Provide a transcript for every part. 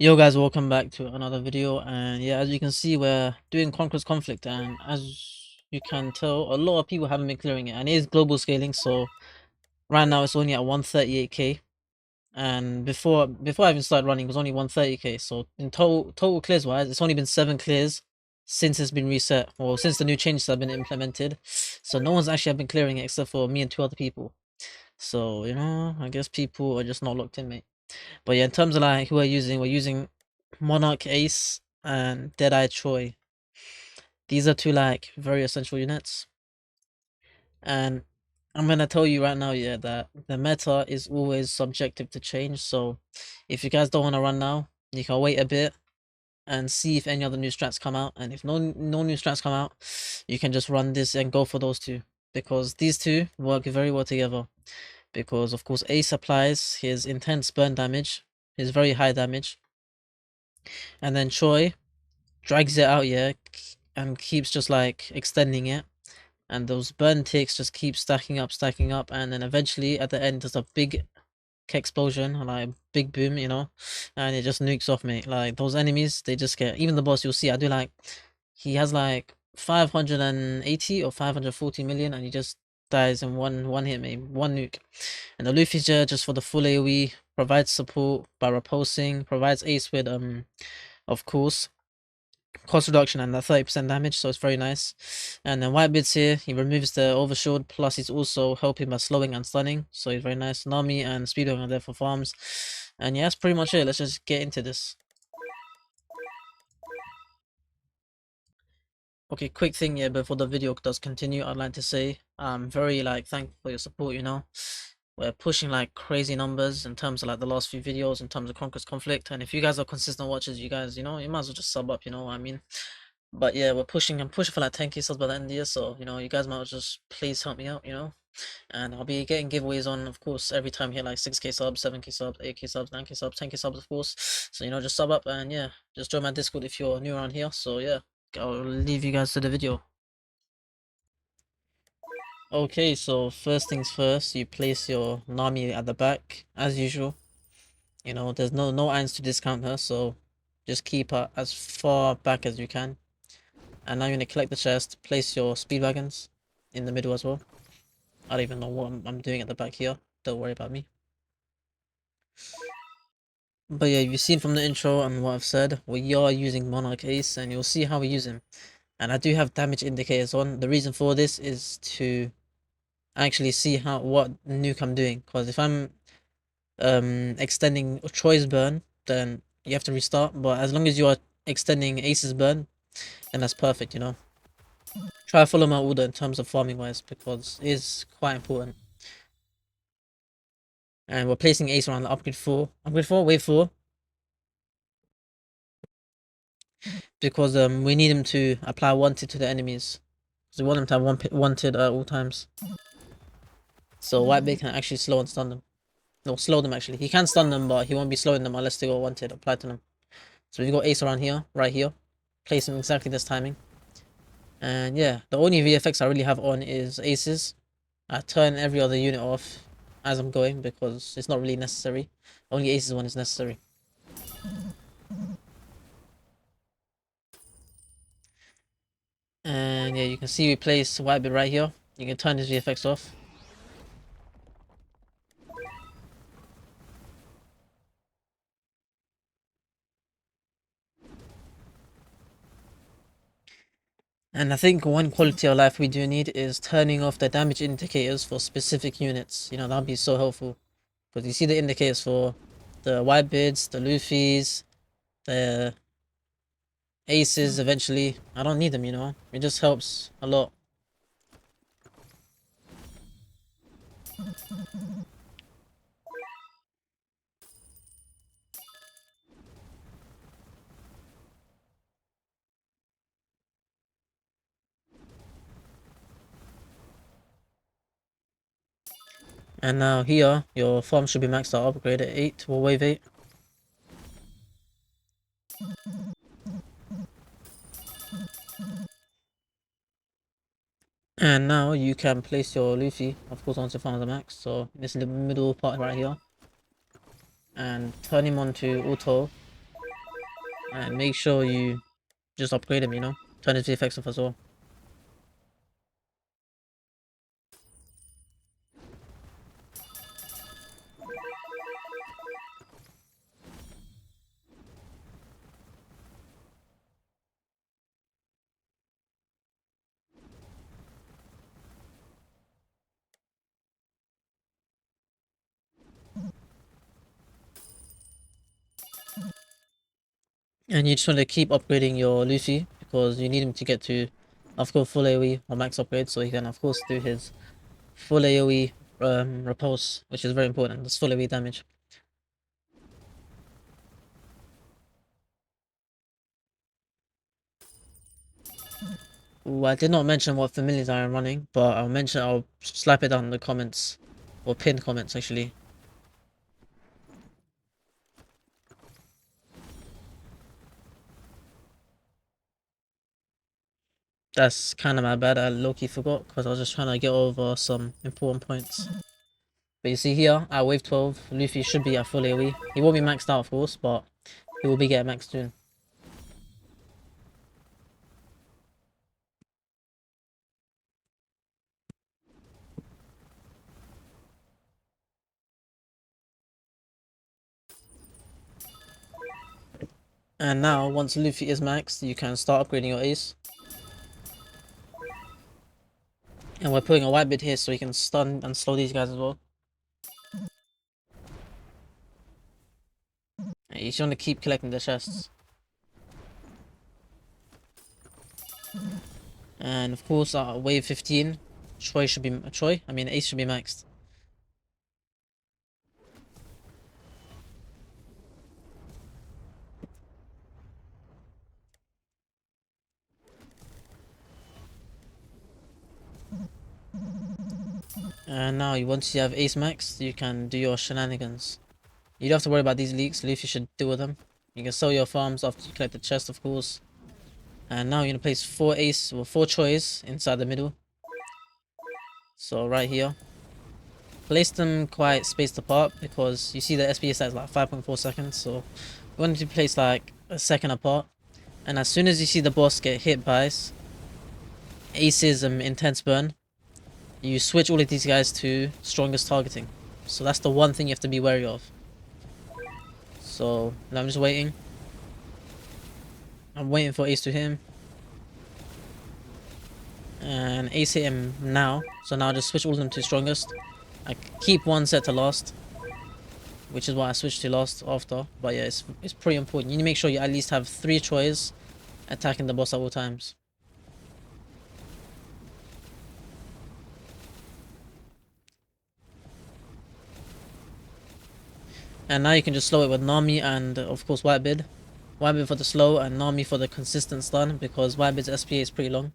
Yo guys, welcome back to another video. And yeah, as you can see, we're doing Conqueror's Conflict, and as you can tell, a lot of people haven't been clearing it, and it is global scaling. So right now it's only at 138k, and before I even started running it was only 130k. So in total clears wise, it's only been 7 clears since it's been reset, or since the new changes have been implemented. So no one's actually been clearing it except for me and 2 other people. So I guess people are just not locked in, mate. But yeah, in terms of like who we're using Monarch Ace and Deadeye Troy. These are two like very essential units. And I'm gonna tell you right now, yeah, that the meta is always subjective to change. So if you guys don't want to run now, you can wait a bit and see if any other new strats come out. And if no new strats come out, you can just run this and go for those two. Because these two work very well together. Because of course Ace applies his intense burn damage, his very high damage. And then Troy drags it out, yeah, and keeps just like extending it. And those burn ticks just keep stacking up, and then eventually at the end there's a big explosion, like a big boom, and it just nukes off, mate. Like those enemies, they just get, even the boss, you'll see, I do like, he has like 580 or 540 million, and he just dies in one hit, mate, one nuke. And the Luffy's just for the full AoE, provides support by repulsing, provides Ace with of course cost reduction and that 30% damage, so it's very nice. And then Whitebeard's here, he removes the overshield, plus he's also helping by slowing and stunning, so he's very nice. Nami and Speedwing are there for farms. And yeah, that's pretty much it. Let's just get into this. Okay, quick thing, yeah, before the video does continue, I'd like to say I'm very like thankful for your support, We're pushing like crazy numbers in terms of like the last few videos in terms of Conqueror's Conflict, and if you guys are consistent watchers, you guys, you might as well just sub up, you know what I mean? But yeah, I'm pushing for like 10k subs by the end of the year, so you guys might just please help me out, and I'll be getting giveaways on, of course, every time you hit like 6k subs, 7k subs, 8k subs, 9k subs, 10k subs, of course. So just sub up, and yeah, just join my Discord if you're new around here. So yeah, I'll leave you guys to the video. Okay, so first things first, you place your Nami at the back as usual. There's no Ainz to discount her, so just keep her as far back as you can. And now you're gonna collect the chest, place your speedwagons in the middle as well. I don't even know what I'm doing at the back here. Don't worry about me. But yeah, you've seen from the intro and what I've said, we are using Monarch Ace, and you'll see how we use him. And I do have damage indicators on. The reason for this is to actually see what nuke I'm doing. Because if I'm extending Troy's burn, then you have to restart. But as long as you are extending Ace's burn, then that's perfect, Try to follow my order in terms of farming wise, because it is quite important. And we're placing Ace around the upgrade 4. Upgrade 4, wave 4. Because we need him to apply wanted to the enemies. Because we want him to have wanted at all times. So Whitebeard can actually slow and stun them. No, slow them actually. He can stun them, but he won't be slowing them unless they got wanted applied to them. So we've got Ace around here, right here. Place him exactly this timing. And yeah, the only VFX I really have on is Aces. I turn every other unit off as I'm going because it's not really necessary. Only Aces one is necessary. And yeah, you can see we place Whitebeard right here. You can turn his VFX off. And I think one quality of life we do need is turning off the damage indicators for specific units. That'd be so helpful. Because you see the indicators for the Whitebeards, the Luffys, the Aces eventually. I don't need them, It just helps a lot. And now here, your farm should be maxed out, upgrade at 8, or wave 8. And now you can place your Luffy, of course, once your farm is max. So this is the middle part right here. And turn him on to auto. and make sure you just upgrade him, you know? Turn his VFX off as well. And you just want to keep upgrading your Luffy because you need him to get to, of course, full AoE or max upgrade so he can, of course, do his full AoE repulse, which is very important. That's full AoE damage. Ooh, I did not mention what familiars I am running, but I'll slap it down in the comments, or pinned comments actually. That's kind of my bad. I low-key forgot because I was just trying to get over some important points. But you see here, at wave 12, Luffy should be at full AoE. He won't be maxed out, of course, but he will be getting maxed soon. And now, once Luffy is maxed, you can start upgrading your ace. And we're putting a white bit here so we can stun and slow these guys as well. And you just want to keep collecting the chests. And of course, wave 15, Ace should be maxed. And now, once you have ace maxed, you can do your shenanigans. You don't have to worry about these leaks. Luffy should deal with them. You can sell your farms after you collect the chest, of course. And now you're gonna place 4 choice inside the middle. So right here. Place them quite spaced apart because you see the SPS is like 5.4 seconds. So you want to place like a second apart. And as soon as you see the boss get hit by Ace's intense burn, you switch all of these guys to strongest targeting. So that's the one thing you have to be wary of. So now I'm just waiting. I'm waiting for Ace to hit him. And Ace hit him now. So now I just switch all of them to strongest. I keep one set to last, which is why I switched to last after. But yeah, it's pretty important. You need to make sure you at least have 3 choices attacking the boss at all times. And now you can just slow it with Nami and of course Whitebeard. Whitebeard for the slow and Nami for the consistent stun because Whitebeard's SPA is pretty long.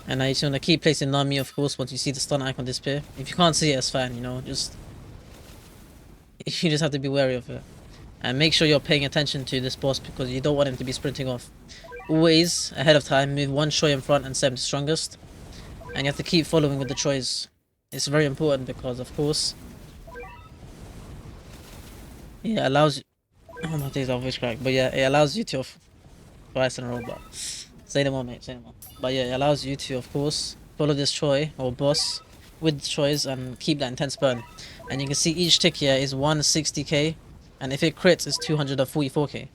And now you just want to keep placing Nami, of course, once you see the stun icon disappear. If you can't see it, it's fine, you know, you just have to be wary of it. And make sure you're paying attention to this boss because you don't want him to be sprinting off. Always, ahead of time, move 1 Choi in front and set him to strongest. And you have to keep following with the Chois. It's very important because, of course, it allows you... Oh my days, I'll voice crack. But yeah, it allows you to... Twice in a row, but... Say no more, mate, say no more. But yeah, it allows you to, of course, follow this Choi, or boss, with Chois and keep that intense burn. And you can see each tick here is 160k, and if it crits, it's 244k.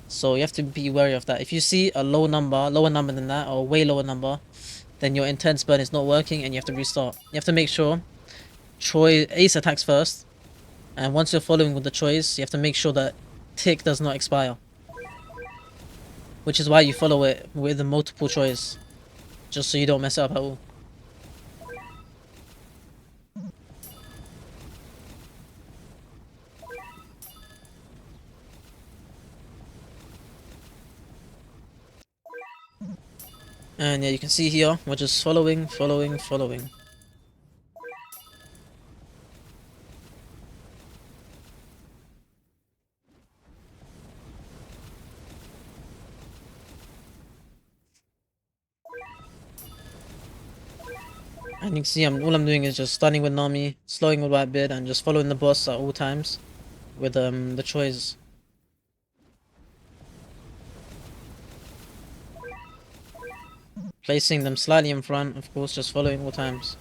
So you have to be wary of that. If you see a lower number than that, or way lower number, then your intense burn is not working and you have to restart. You have to make sure Ace attacks first, and once you're following with the Choice, you have to make sure that tick does not expire. Which is why you follow it with the multiple Choice, just so you don't mess it up at all. And yeah, you can see here, we're just following. And you can see all I'm doing is just starting with Nami, slowing with Whitebeard, and just following the boss at all times with the choice. Placing them slightly in front, of course, just following all times.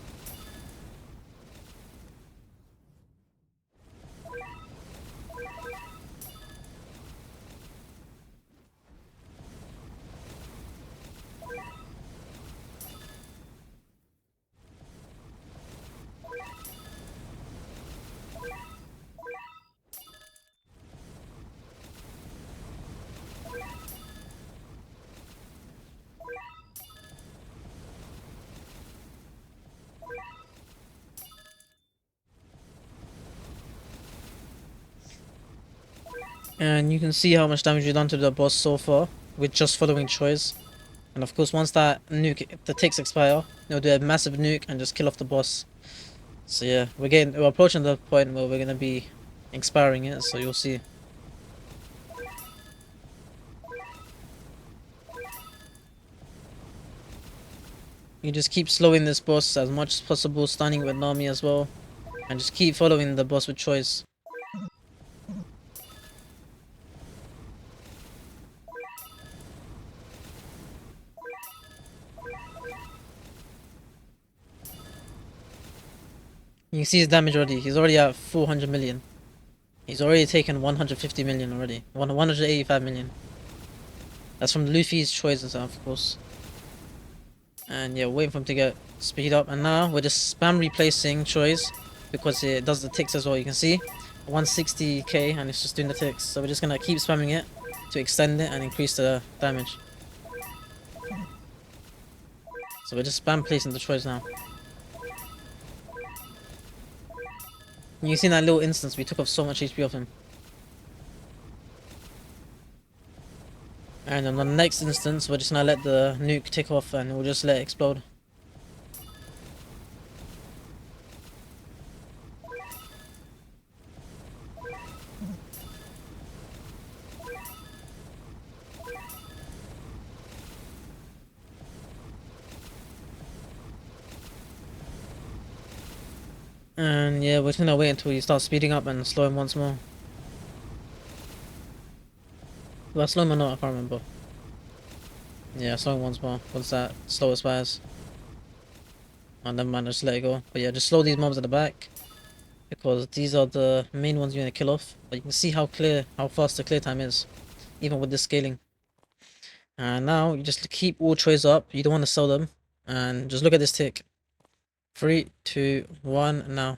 And you can see how much damage we've done to the boss so far with just following choice. And of course, once that nuke, the ticks expire, it'll do a massive nuke and just kill off the boss. So yeah, we're approaching the point where we're gonna be expiring it, so you'll see. You just keep slowing this boss as much as possible, stunning with Nami as well, and just keep following the boss with choice. You can see his damage already. He's already at 400 million. He's already taken 150 million already. 185 million. That's from Luffy's choices, of course. And yeah, waiting for him to get speed up. And now we're just spam replacing choice because it does the ticks as well. You can see 160k and it's just doing the ticks. So we're just gonna keep spamming it to extend it and increase the damage. So we're just spam placing the choice now. You see in that little instance, we took off so much HP off him. And on the next instance, we're just gonna let the nuke tick off and we'll just let it explode. And yeah, we're just gonna wait until you start speeding up and slow him once more. Do I slow him or not? I can't remember. Yeah, slow him once more. Once that slow expires. Oh, never mind, just let it go. But yeah, just slow these mobs at the back. Because these are the main ones you're gonna kill off. But you can see how fast the clear time is. Even with this scaling. And now, you just keep all choice up. You don't want to sell them. And just look at this tick. 3, 2, 1, now.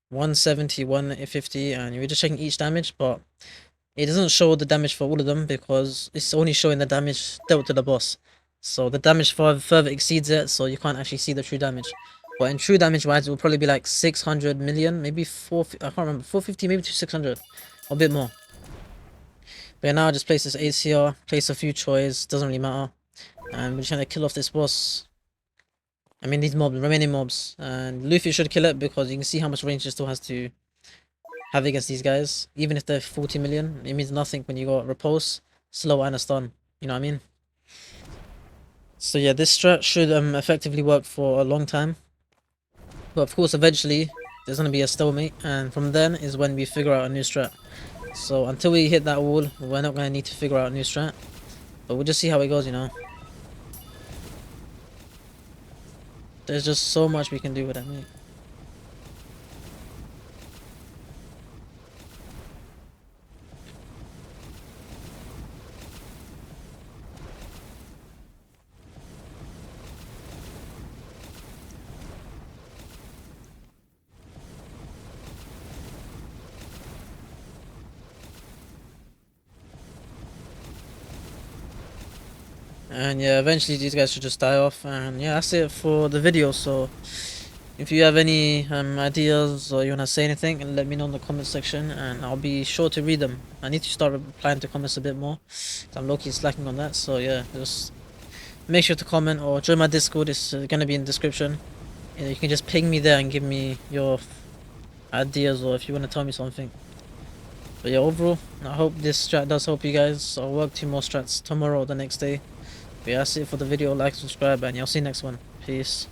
170, 150, and you're just checking each damage, but it doesn't show the damage for all of them because it's only showing the damage dealt to the boss. So the damage further exceeds it, so you can't actually see the true damage. But in true damage wise, it will probably be like 600 million, maybe I can't remember, 450, maybe to 600, or a bit more. But now just place this ACR, place a few choice, doesn't really matter. And we're just gonna kill off this boss. I mean these mobs, remaining mobs. And Luffy should kill it because you can see how much range it still has to have against these guys. Even if they're 40 million, it means nothing when you got repulse, slow, and a stun. You know what I mean? So yeah, this strat should effectively work for a long time. But of course, eventually, there's going to be a stalemate. And from then is when we figure out a new strat. So until we hit that wall, we're not going to need to figure out a new strat. But we'll just see how it goes, you know. There's just so much we can do with that mate. And yeah, eventually these guys should just die off. And yeah, that's it for the video. So if you have any ideas or you want to say anything, let me know in the comment section and I'll be sure to read them. I need to start replying to comments a bit more. I'm low-key slacking on that. So yeah, just make sure to comment or join my Discord. It's going to be in the description. And you can just ping me there and give me your ideas or if you want to tell me something. But yeah, overall, I hope this strat does help you guys. I'll work 2 more strats tomorrow or the next day. But yeah, that's it for the video. Like, subscribe, and yeah, I'll see you next one. Peace.